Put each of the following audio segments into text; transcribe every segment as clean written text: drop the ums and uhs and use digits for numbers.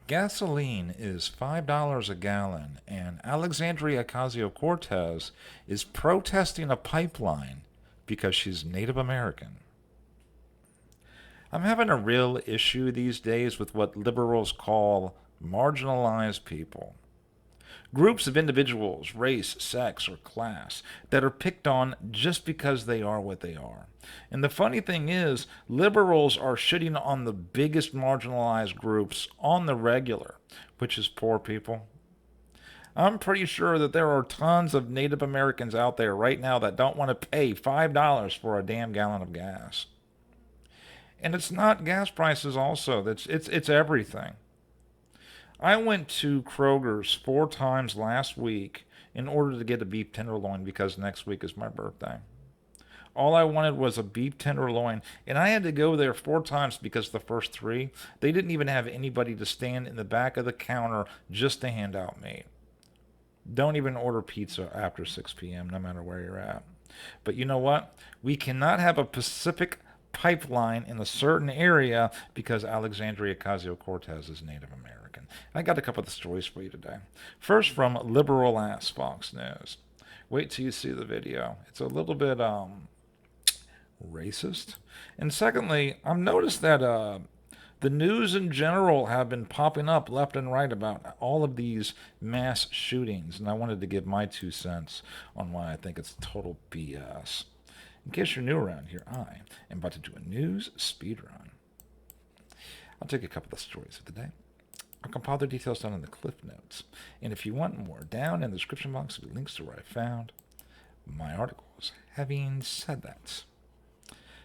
Gasoline is $5 a gallon, and Alexandria Ocasio-Cortez is protesting a pipeline because she's Native American. I'm having a real issue these days with what liberals call marginalized people. Groups of individuals, race, sex, or class, that are picked on just because they are what they are. And the funny thing is, liberals are shitting on the biggest marginalized groups on the regular, which is poor people. I'm pretty sure that there are tons of Native Americans out there right now that don't want to pay $5 for a damn gallon of gas. And it's not gas prices also, it's everything. I went to Kroger's 4 times last week in order to get a beef tenderloin because next week is my birthday. All I wanted was a beef tenderloin, and I had to go there 4 times because the first three, they didn't even have anybody to stand in the back of the counter just to hand out meat. Don't even order pizza after 6 p.m., no matter where you're at. But you know what? We cannot have a Pacific pipeline in a certain area because Alexandria Ocasio-Cortez is Native American. I got a couple of stories for you today. First, from liberal ass Fox News. Wait till you see the video. It's a little bit racist. And secondly, I've noticed that the news in general have been popping up left and right about all of these mass shootings, and I wanted to give my 2 cents on why I think it's total BS. In case you're new around here, I am about to do a news speed run. I'll take a couple of stories of the day. I'll compile the details down in the cliff notes. And if you want more, down in the description box will be links to where I found my articles. Having said that,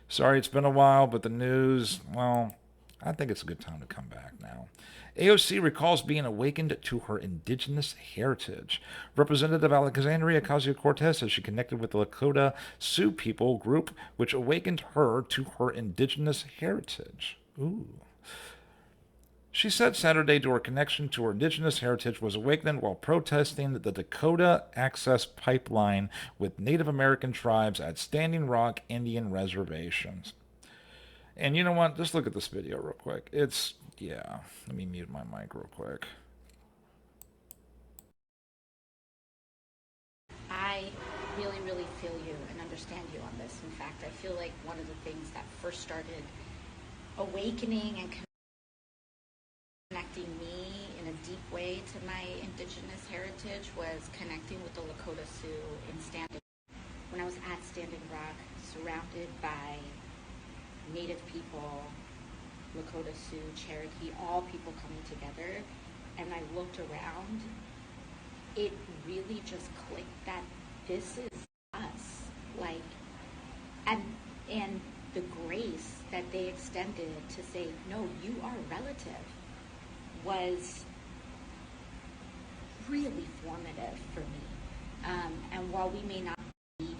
sorry it's been a while, but the news, well, I think it's a good time to come back now. AOC recalls being awakened to her indigenous heritage. Representative Alexandria Ocasio-Cortez says she connected with the Lakota Sioux people group, which awakened her to her indigenous heritage. Ooh. She said Saturday her connection to her indigenous heritage was awakened while protesting the Dakota Access Pipeline with Native American tribes at Standing Rock Indian reservations. And you know what? Just look at this video real quick. Yeah, let me mute my mic real quick. I really, really feel you and understand you on this. In fact, I feel like one of the things that first started awakening and connecting me in a deep way to my indigenous heritage was connecting with the Lakota Sioux in Standing. When I was at Standing Rock, surrounded by Native people, Lakota Sioux, Cherokee, all people coming together, and I looked around, it really just clicked that this is us. Like, and the grace that they extended to say, no, you are relative, was really formative for me. And while we may not be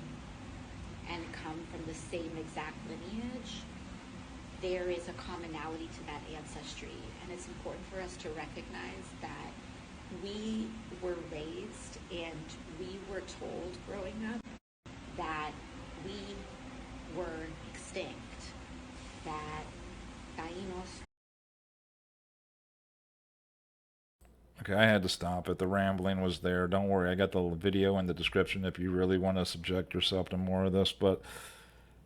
and come from the same exact lineage, there is a commonality to that ancestry, and it's important for us to recognize that we were raised and we were told growing up that we were extinct, that Taínos. Okay, I had to stop it. The rambling was there. Don't worry, I got the video in the description if you really want to subject yourself to more of this. But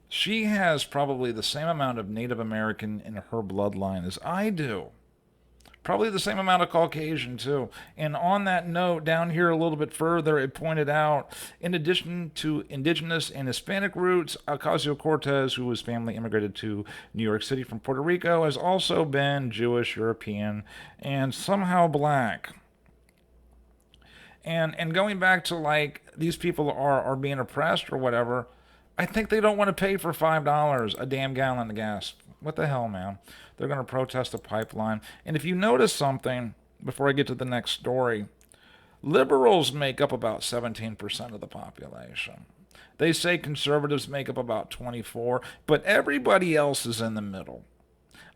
she has probably the same amount of Native American in her bloodline as I do. Probably the same amount of Caucasian, too. And on that note, down here a little bit further, it pointed out, in addition to indigenous and Hispanic roots, Ocasio-Cortez, who was family immigrated to New York City from Puerto Rico, has also been Jewish, European, and somehow black. And going back to, like, these people are being oppressed or whatever, I think they don't want to pay for $5 a damn gallon of gas. What the hell, man? They're going to protest a pipeline. And if you notice something, before I get to the next story, liberals make up about 17% of the population. They say conservatives make up about 24, but everybody else is in the middle.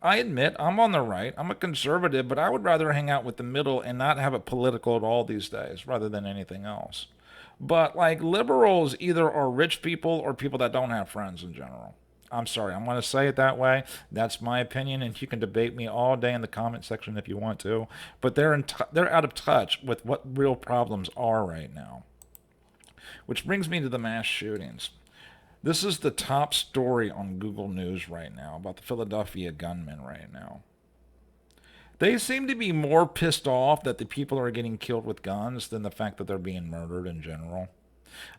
I admit I'm on the right. I'm a conservative, but I would rather hang out with the middle and not have it political at all these days rather than anything else. But like liberals either are rich people or people that don't have friends in general. I'm sorry. I'm going to say it that way. That's my opinion, and you can debate me all day in the comment section if you want to. But they're out of touch with what real problems are right now. Which brings me to the mass shootings. This is the top story on Google News right now about the Philadelphia gunmen right now. They seem to be more pissed off that the people are getting killed with guns than the fact that they're being murdered in general.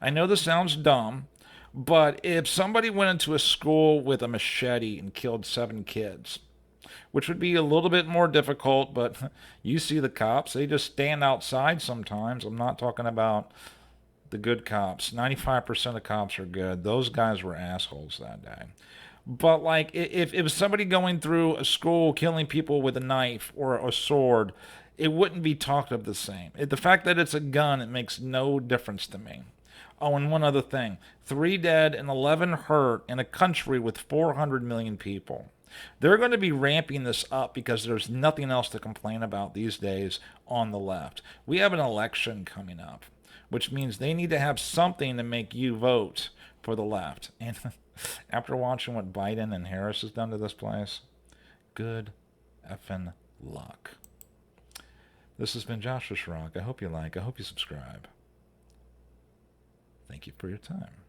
I know this sounds dumb, but if somebody went into a school with a machete and killed 7 kids, which would be a little bit more difficult, but you see the cops, they just stand outside sometimes. I'm not talking about the good cops. 95% of cops are good. Those guys were assholes that day. But like, if it was somebody going through a school killing people with a knife or a sword, it wouldn't be talked of the same. The fact that it's a gun, it makes no difference to me. Oh, and one other thing: 3 dead and 11 hurt in a country with 400 million people. They're going to be ramping this up because there's nothing else to complain about these days on the left. We have an election coming up, which means they need to have something to make you vote for the left. And after watching what Biden and Harris has done to this place, good effing luck. This has been Joshua Schrock. I hope you subscribe. Thank you for your time.